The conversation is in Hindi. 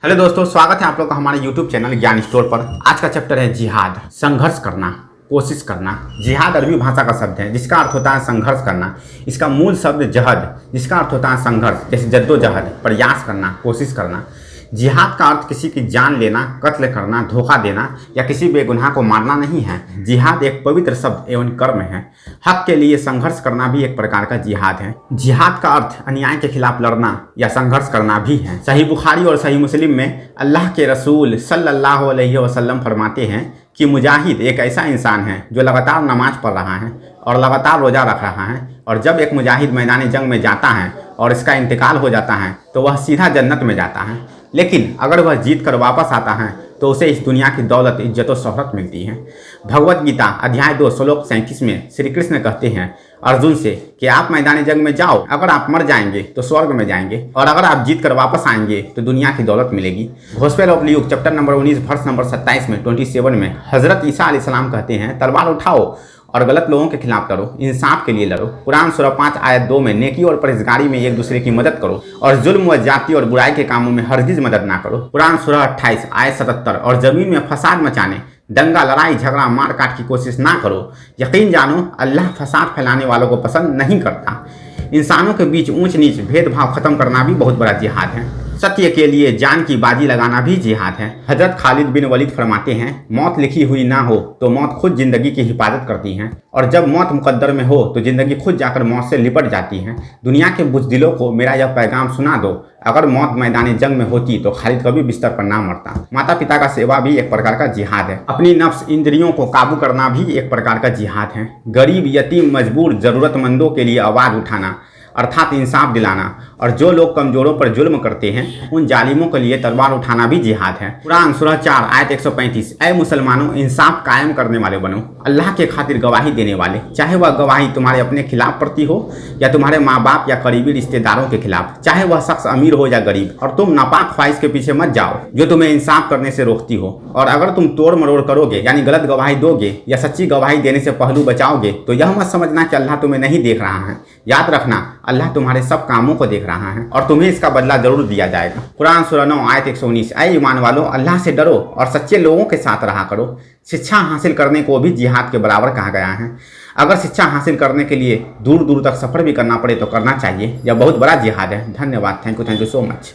हेलो दोस्तों, स्वागत है आप लोग का हमारे YouTube चैनल ज्ञान स्टोर पर। आज का चैप्टर है जिहाद, संघर्ष करना, कोशिश करना। जिहाद अरबी भाषा का शब्द है जिसका अर्थ होता है संघर्ष करना। इसका मूल शब्द जहद, जिसका अर्थ होता है संघर्ष, जैसे जद्दोजहद, प्रयास करना, कोशिश करना। जिहाद का अर्थ किसी की जान लेना, कत्ल करना, धोखा देना या किसी बेगुनाह को मारना नहीं है। जिहाद एक पवित्र शब्द एवं कर्म है। हक के लिए संघर्ष करना भी एक प्रकार का जिहाद है। जिहाद का अर्थ अन्याय के खिलाफ लड़ना या संघर्ष करना भी है। सही बुखारी और सही मुस्लिम में अल्लाह के रसूल सल्लल्लाहु अलैहि वसल्लम फरमाते हैं कि मुजाहिद एक ऐसा इंसान है जो लगातार नमाज पढ़ रहा है और लगातार रोज़ा रख रहा है, और जब एक मुजाहिद मैदान जंग में जाता है और इसका इंतकाल हो जाता है तो वह सीधा जन्नत में जाता है। लेकिन अगर वह जीत कर वापस आता है तो उसे इस दुनिया की दौलत, इज्जत और शोहरत मिलती है। भगवत गीता अध्याय 2 श्लोक 37 में श्री कृष्ण कहते हैं अर्जुन से कि आप मैदान जंग में जाओ, अगर आप मर जाएंगे तो स्वर्ग में जाएंगे और अगर आप जीत कर वापस आएंगे तो दुनिया की दौलत मिलेगी। Gospel of Luke chapter number 19 verse number 27 में 27 में हजरत ईसा अलैहिस्सलाम कहते हैं तलवार उठाओ और गलत लोगों के खिलाफ लड़ो, इंसाफ के लिए लड़ो। कुरान सूरह 5 आयत 2 में नेकी और परहेजगारी में एक दूसरे की मदद करो और जुल्म व जाति और बुराई के कामों में हरगिज मदद ना करो। कुरान सूरह 28 आयत 77 और जमीन में फसाद मचाने, दंगा, लड़ाई झगड़ा, मार काट की कोशिश ना करो। यकीन जानो अल्लाह फसाद फैलाने वालों को पसंद नहीं करता। इंसानों के बीच ऊंच नीच भेदभाव खत्म करना भी बहुत बड़ा जिहाद है। सत्य के लिए जान की बाजी लगाना भी जिहाद है। हजरत खालिद बिन वलीद फरमाते हैं मौत लिखी हुई ना हो तो मौत खुद जिंदगी की हिफाजत करती है, और जब मौत मुकद्दर में हो तो जिंदगी खुद जाकर मौत से लिपट जाती है। दुनिया के बुज़दिलों को मेरा यह पैगाम सुना दो, अगर मौत मैदान जंग में होती तो खालिद कभी बिस्तर पर ना मरता। माता पिता का सेवा भी एक प्रकार का जिहाद है। अपनी नफ्स इंद्रियों को काबू करना भी एक प्रकार का जिहाद है। गरीब, यतीम, मजबूर, जरूरतमंदों के लिए आवाज़ उठाना अर्थात इंसाफ दिलाना, और जो लोग कमजोरों पर जुल्म करते हैं उन जालिमों के लिए तलवार उठाना भी जिहाद है। कुरान सूरह 4 आयत 135 ऐ मुसलमानों इंसाफ कायम करने वाले बनो, अल्लाह के खातिर गवाही देने वाले, चाहे वह गवाही तुम्हारे अपने खिलाफ पड़ती हो या तुम्हारे माँ बाप या करीबी रिश्तेदारों के खिलाफ, चाहे वह शख्स अमीर हो या गरीब। और तुम नापाक ख्वाहिश के पीछे मत जाओ जो तुम्हें इंसाफ करने से रोकती हो, और अगर तुम तोड़ मरोड़ करोगे यानी गलत गवाही दोगे या सच्ची गवाही देने से पहलू बचाओगे तो यह मत समझना कि अल्लाह तुम्हें नहीं देख रहा है। याद रखना अल्लाह तुम्हारे सब कामों को देख रहा है और तुम्हें इसका बदला जरूर दिया जाएगा। कुरान सूरह 9 आयत 119 ऐ ईमान वालों अल्लाह से डरो और सच्चे लोगों के साथ रहा करो। शिक्षा हासिल करने को भी जिहाद के बराबर कहा गया है। अगर शिक्षा हासिल करने के लिए दूर दूर तक सफर भी करना पड़े तो करना चाहिए। यह बहुत बड़ा जिहाद है। धन्यवाद। Thank you so much.